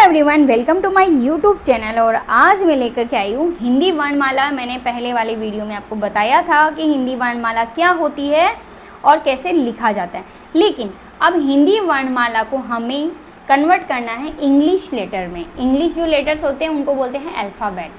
Everyone, welcome to my YouTube channel. और आज मैं लेकर के आई हूँ हिंदी वर्णमाला। मैंने पहले वाले वीडियो में आपको बताया था कि हिंदी वर्णमाला क्या होती है और कैसे लिखा जाता है, लेकिन अब हिंदी वर्णमाला को हमें कन्वर्ट करना है इंग्लिश लेटर में। इंग्लिश जो लेटर्स होते हैं उनको बोलते हैं अल्फ़ाबेट,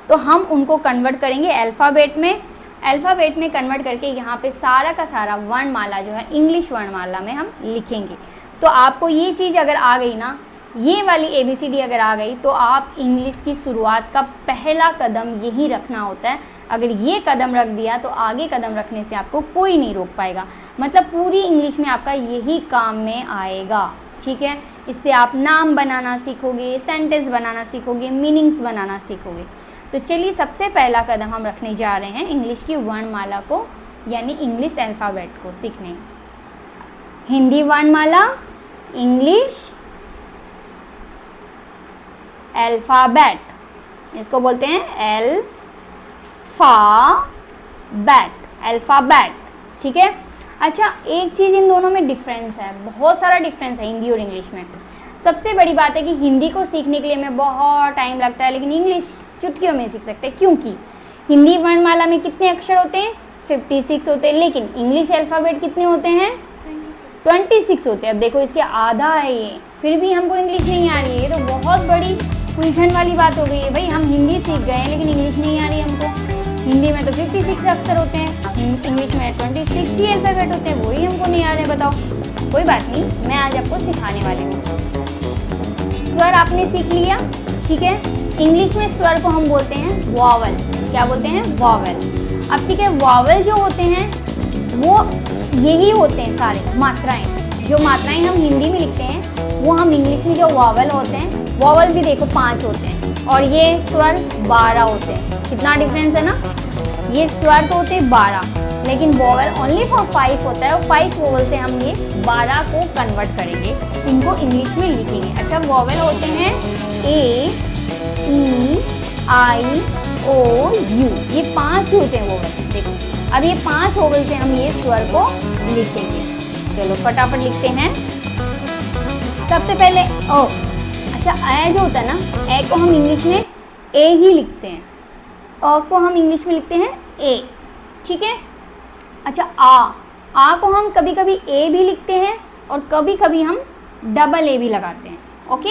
तो हम उनको कन्वर्ट करेंगे अल्फ़ाबेट में। अल्फ़ाबेट में कन्वर्ट करके यहाँ पे सारा का सारा वर्णमाला जो है इंग्लिश वर्णमाला में हम लिखेंगे। तो आपको ये चीज़ अगर आ गई ना, ये वाली ABCD अगर आ गई, तो आप इंग्लिश की शुरुआत का पहला कदम यही रखना होता है। अगर ये कदम रख दिया तो आगे कदम रखने से आपको कोई नहीं रोक पाएगा। मतलब पूरी इंग्लिश में आपका यही काम में आएगा, ठीक है। इससे आप नाम बनाना सीखोगे, सेंटेंस बनाना सीखोगे, मीनिंग्स बनाना सीखोगे। तो चलिए, सबसे पहला कदम हम रखने जा रहे हैं इंग्लिश की वर्णमाला को, यानी इंग्लिश अल्फ़ाबेट को सीखने। हिंदी वर्णमाला, इंग्लिश अल्फ़ाबेट, इसको बोलते हैं अल्फ़ाबेट, ठीक है। अच्छा, एक चीज़ इन दोनों में डिफरेंस है, बहुत सारा डिफरेंस है हिंदी और इंग्लिश में। सबसे बड़ी बात है कि हिंदी को सीखने के लिए हमें बहुत टाइम लगता है, लेकिन इंग्लिश चुटकियों में सीख सकते हैं। क्योंकि हिंदी वर्णमाला में कितने अक्षर होते हैं? 56 होते हैं, लेकिन इंग्लिश अल्फ़ाबेट कितने होते हैं? 26 होते हैं। अब देखो, इसके आधा है ये, फिर भी हमको इंग्लिश नहीं आ रही है। ये तो बहुत बड़ी उलझन वाली बात हो गई है। भाई, हम हिंदी सीख गए हैं लेकिन इंग्लिश नहीं आ रही हमको। हिंदी में तो 56 अक्षर होते हैं, इंग्लिश में 26 ही अल्फ़ाबेट होते हैं, वही हमको नहीं आ रहे। बताओ, कोई बात नहीं, मैं आज आपको सिखाने वाली हूँ। स्वर आपने सीख लिया, ठीक है। इंग्लिश में स्वर को हम बोलते हैं वॉवल। क्या बोलते हैं? वॉवल। अब ठीक है, वॉवल जो होते हैं वो यही होते हैं सारे मात्राएं। जो मात्राएं हम हिंदी में लिखते हैं वो हम इंग्लिश में जो वॉवल होते हैं, वॉवल भी देखो 5 होते हैं और ये स्वर 12 होते हैं। कितना डिफरेंस है ना। ये स्वर तो होते हैं 12, लेकिन वॉवल ओनली फॉर 5 होता है, और 5 वॉवल से हम ये 12 को कन्वर्ट करेंगे, इनको इंग्लिश में लिखेंगे। अच्छा, वॉवल होते हैं A, E, I, O, U, ये 5 होते हैं वॉवल। देखो, अब ये 5 वॉवल से हम ये स्वर को लिखेंगे। चलो फटाफट लिखते हैं। सबसे पहले ओ। अच्छा, ए जो होता है ना, ए को हम इंग्लिश में ए ही लिखते हैं, अ को हम इंग्लिश में लिखते हैं ए, ठीक है। अच्छा, आ को हम कभी कभी ए भी लिखते हैं और कभी कभी हम डबल ए भी लगाते हैं, ओके।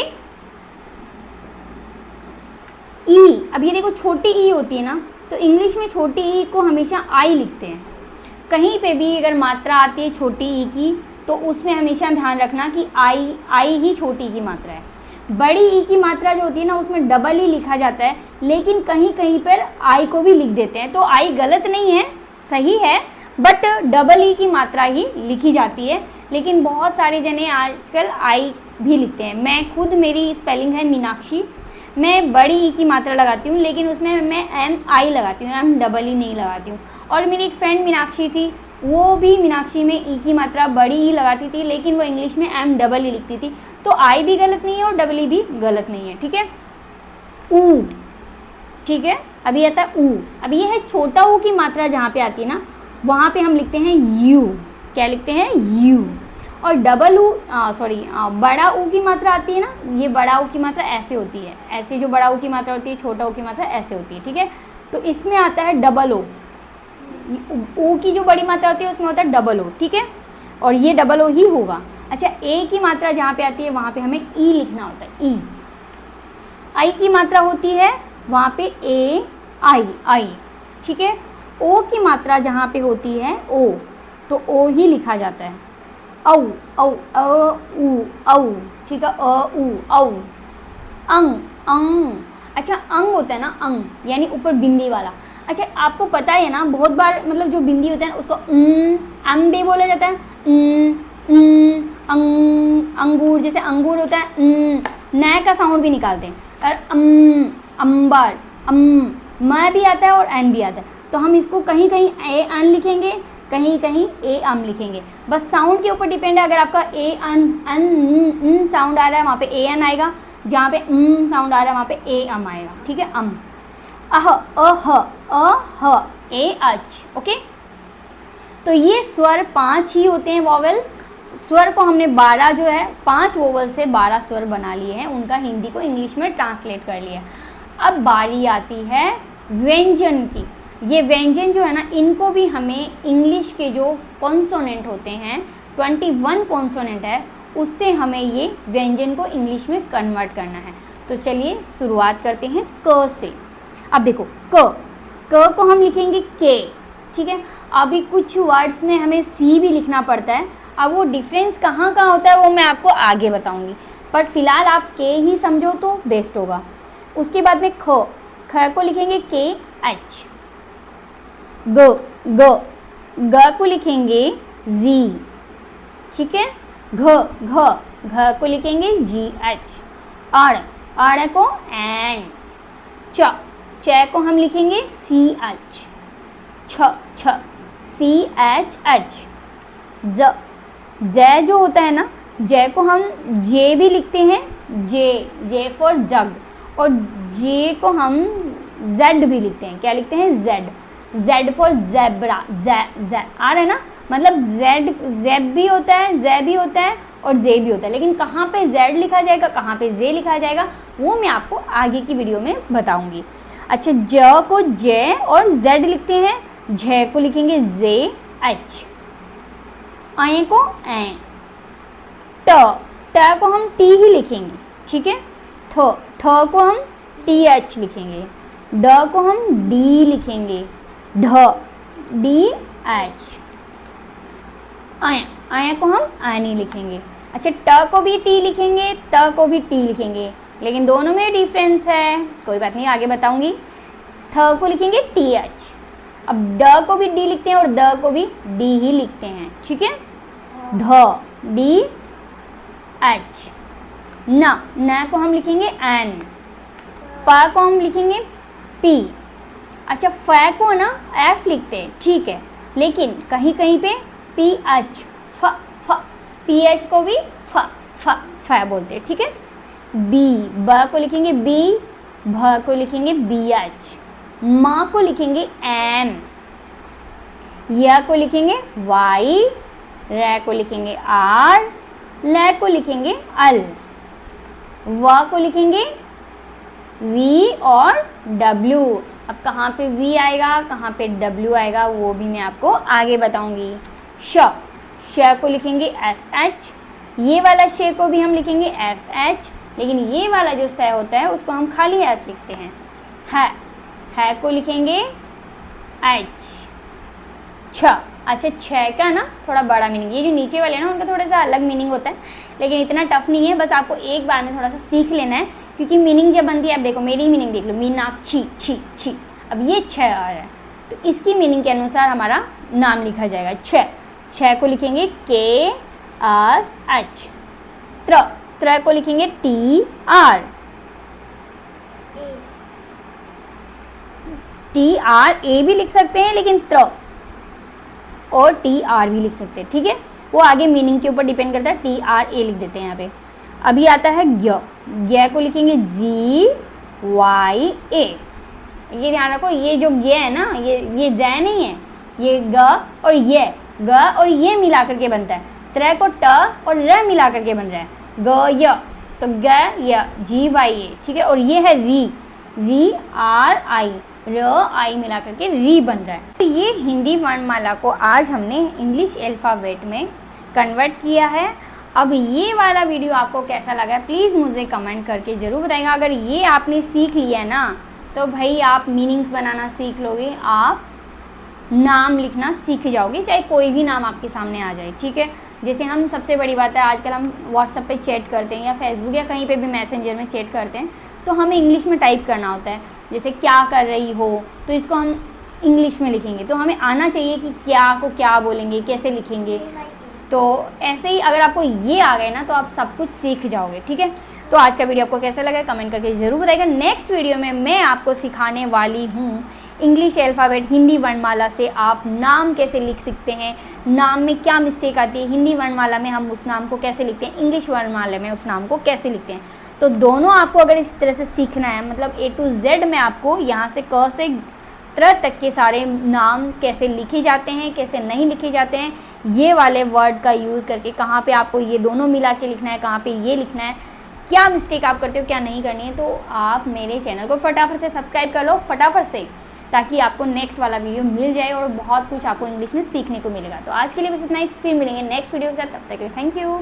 ई, अब ये देखो छोटी ई होती है ना, तो इंग्लिश में छोटी ई को हमेशा आई लिखते हैं। कहीं पे भी अगर मात्रा आती है छोटी ई की, तो उसमें हमेशा ध्यान रखना कि आई ही छोटी की मात्रा है। बड़ी ई की मात्रा जो होती है ना, उसमें डबल ही लिखा जाता है, लेकिन कहीं कहीं पर आई को भी लिख देते हैं। तो आई गलत नहीं है, सही है, बट डबल ई की मात्रा ही लिखी जाती है। लेकिन बहुत सारे जने आजकल आई भी लिखते हैं। मैं खुद, मेरी स्पेलिंग है मीनाक्षी, मैं बड़ी ई की मात्रा लगाती हूँ, लेकिन उसमें मैं MI लगाती हूँ, M डबल ई नहीं लगाती हूँ। और मेरी एक फ्रेंड मीनाक्षी थी, वो भी मीनाक्षी में ई की मात्रा बड़ी ई लगाती थी, लेकिन वो इंग्लिश में M डबल ई लिखती थी। तो आई भी गलत नहीं है और डबल ई भी गलत नहीं है, ठीक है। ऊ, ठीक है। अभी आता है ऊ। अब ये है छोटा ऊ की मात्रा, जहाँ पे आती है ना, वहाँ पे हम लिखते हैं यू। क्या लिखते हैं? यू। और डबल ऊ, बड़ा ऊ की मात्रा आती है ना, ये बड़ा ऊ की मात्रा ऐसे होती है, ऐसे जो बड़ा ऊ की मात्रा होती है, छोटा ऊ की मात्रा ऐसे होती है, ठीक है। तो इसमें आता है डबल ओ। ऊ की जो बड़ी मात्रा होती है उसमें होता है डबल ओ, ठीक है। और ये डबल ओ ही होगा। अच्छा, ए की मात्रा जहाँ पे आती है वहाँ पे हमें ई लिखना होता है, ई। आई की मात्रा होती है वहाँ पे आई, ठीक है। ओ की मात्रा जहाँ पे होती है ओ, तो ओ ही लिखा जाता है। औ, ठीक है। औ, अंग। अच्छा, अंग होता है ना, अंग यानी ऊपर बिंदी वाला। अच्छा, आपको पता है ना, बहुत बार मतलब जो बिंदी होता है ना, उसको अंग भी बोला जाता है। अंगूर, जैसे अंगूर होता है, न का साउंड भी निकालते हैं। और अंबर, म भी आता है और एन भी आता है। तो हम इसको कहीं कहीं ए अन लिखेंगे, कहीं कहीं ए अम लिखेंगे। बस साउंड के ऊपर डिपेंड है। अगर आपका ए अन साउंड आ रहा है, वहाँ पे ए एन आएगा। जहाँ पे साउंड आ रहा है वहाँ पे ए अम आएगा, ठीक है। अम, ए अच, ओके। तो ये स्वर 5 ही होते हैं वॉवेल, स्वर को हमने 12 जो है 5 वोवल से 12 स्वर बना लिए हैं, उनका हिंदी को इंग्लिश में ट्रांसलेट कर लिया। अब बारी आती है व्यंजन की। ये व्यंजन जो है ना, इनको भी हमें इंग्लिश के जो कॉन्सोनेंट होते हैं 21 कॉन्सोनेंट है, उससे हमें ये व्यंजन को इंग्लिश में कन्वर्ट करना है। तो चलिए शुरुआत करते हैं क से। अब देखो क को हम लिखेंगे के, ठीक है। अभी कुछ वर्ड्स में हमें सी भी लिखना पड़ता है, अब वो डिफरेंस कहाँ कहाँ होता है वो मैं आपको आगे बताऊंगी, पर फिलहाल आप के ही समझो तो बेस्ट होगा। उसके बाद में ख को लिखेंगे के एच, ग को लिखेंगे जी, ठीक है। घ को लिखेंगे जी एच, अड़ को एन, च को हम लिखेंगे सी एच, छ सी एच एच, जय जो होता है ना, जय को हम जे भी लिखते हैं, जे फॉर जग, और जे को हम जेड भी लिखते हैं। क्या लिखते हैं? जेड फॉर जेब्रा, आ रहा है ना, मतलब जेब भी होता है, जे भी होता है और जे भी होता है, लेकिन कहाँ पे जेड लिखा जाएगा, कहाँ पे जे लिखा जाएगा, वो मैं आपको आगे की वीडियो में बताऊंगी। अच्छा, ज को जे और जेड लिखते हैं, झ को लिखेंगे जे एच, आए को ए, ट को हम टी ही लिखेंगे, ठीक है। ठ को हम टी एच लिखेंगे, ड को हम डी लिखेंगे, डी एच, आया को हम आनी लिखेंगे। अच्छा, ट को भी टी लिखेंगे, त को भी टी लिखेंगे, लेकिन दोनों में डिफरेंस है, कोई बात नहीं आगे बताऊंगी। थ को लिखेंगे टी एच, अब ड को भी डी लिखते हैं और द को भी डी ही लिखते हैं, ठीक है। डी एच, न को हम लिखेंगे एन, प को हम लिखेंगे पी। अच्छा, फ को ना एफ लिखते हैं, ठीक है, लेकिन कहीं कहीं पे पी एच, फ पी एच को भी फ बोलते हैं, ठीक है। ब को लिखेंगे बी, भ को लिखेंगे बी एच, म को लिखेंगे एम, य को लिखेंगे वाई, र को लिखेंगे आर, ल को लिखेंगे अल, व को लिखेंगे वी और डब्ल्यू। अब कहाँ पे वी आएगा, कहाँ पे डब्ल्यू आएगा, वो भी मैं आपको आगे बताऊंगी। श को लिखेंगे एस एच, ये वाला श को भी हम लिखेंगे एस एच, लेकिन ये वाला जो स होता है उसको हम खाली एस लिखते हैं। है को लिखेंगे एच, छ। अच्छा, छ का ना थोड़ा बड़ा मीनिंग, ये जो नीचे वाले ना उनका थोड़ा सा अलग मीनिंग होता है, लेकिन इतना टफ नहीं है, बस आपको एक बार में थोड़ा सा सीख लेना है, क्योंकि मीनिंग जब बनती है, आप देखो मेरी मीनिंग देख लो, मीनाक्षी छी, अब ये छ आ रहा है, तो इसकी मीनिंग के अनुसार हमारा नाम लिखा जाएगा। छ को लिखेंगे के एस एच, त्र को लिखेंगे टी आर, ए भी लिख सकते हैं, लेकिन त्र और टी आर भी लिख सकते हैं, ठीक है। वो आगे मीनिंग के ऊपर डिपेंड करता है, टी आर ए लिख देते हैं यहाँ पे। अभी आता है ज्ञ को लिखेंगे जी वाई ए, ये ध्यान रखो, ये जो ज्ञ है ना, ये जय नहीं है, ये ग और ये मिला करके बनता है। त्र को ट और र मिला करके बन रहा है, ग य, तो ग य जी वाई ए, ठीक है। और ये है री आर आई, र आई मिला करके री बन रहा है। तो ये हिंदी वर्णमाला को आज हमने इंग्लिश अल्फ़ाबेट में कन्वर्ट किया है। अब ये वाला वीडियो आपको कैसा लगा प्लीज़ मुझे कमेंट करके ज़रूर बताइएगा। अगर ये आपने सीख लिया है ना, तो भाई आप मीनिंग्स बनाना सीख लोगे, आप नाम लिखना सीख जाओगे, चाहे कोई भी नाम आपके सामने आ जाए, ठीक है। जैसे हम, सबसे बड़ी बात है, आजकल हम व्हाट्सएप पे चैट करते हैं या फेसबुक या कहीं पे भी मैसेंजर में चैट करते हैं, तो हमें इंग्लिश में टाइप करना होता है। जैसे क्या कर रही हो, तो इसको हम इंग्लिश में लिखेंगे, तो हमें आना चाहिए कि क्या को क्या बोलेंगे, कैसे लिखेंगे। तो ऐसे ही अगर आपको ये आ गए ना, तो आप सब कुछ सीख जाओगे, ठीक है। तो आज का वीडियो आपको कैसा लगा कमेंट करके ज़रूर बताइएगा। नेक्स्ट वीडियो में मैं आपको सिखाने वाली हूँ इंग्लिश अल्फ़ाबेट हिंदी वर्णमाला से आप नाम कैसे लिख सकते हैं, नाम में क्या मिस्टेक आती है, हिंदी वर्णमाला में हम उस नाम को कैसे लिखते हैं, इंग्लिश वर्णमाला में उस नाम को कैसे लिखते हैं। तो दोनों आपको अगर इस तरह से सीखना है, मतलब A to Z में आपको यहाँ से क से त्र तक के सारे नाम कैसे लिखे जाते हैं, कैसे नहीं लिखे जाते हैं, ये वाले वर्ड का यूज़ करके कहाँ पे आपको ये दोनों मिला के लिखना है, कहाँ पे ये लिखना है, क्या मिस्टेक आप करते हो, क्या नहीं करनी है, तो आप मेरे चैनल को फटाफट से सब्सक्राइब कर लो, फटाफट से, ताकि आपको नेक्स्ट वाला वीडियो मिल जाए और बहुत कुछ आपको इंग्लिश में सीखने को मिलेगा। तो आज के लिए बस इतना ही, फिर मिलेंगे नेक्स्ट वीडियो के साथ, तब तक के लिए थैंक यू।